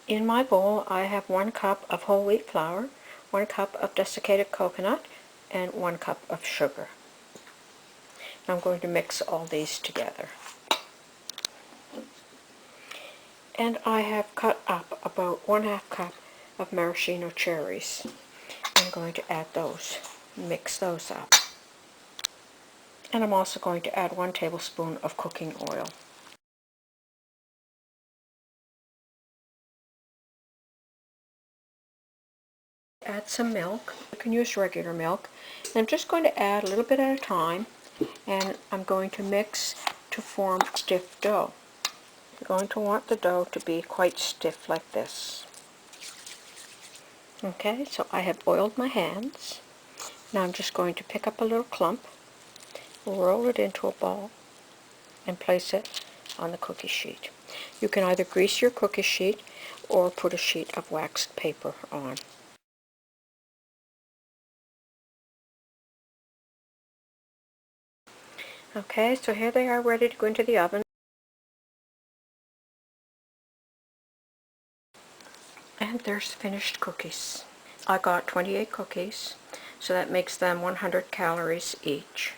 In my bowl I have 1 cup of whole wheat flour, 1 cup of desiccated coconut, and 1 cup of sugar. I'm going to mix all these together. And I have cut up about 1/2 cup of maraschino cherries. I'm going to add those, mix those up. And I'm also going to add 1 tablespoon of cooking oil. Add some milk. You can use regular milk. And I'm just going to add a little bit at a time, and I'm going to mix to form stiff dough. You're going to want the dough to be quite stiff like this. Okay, so I have oiled my hands. Now I'm just going to pick up a little clump, roll it into a ball, and place it on the cookie sheet. You can either grease your cookie sheet or put a sheet of waxed paper on. Okay, so here they are ready to go into the oven. And there's finished cookies. I got 28 cookies, so that makes them 100 calories each.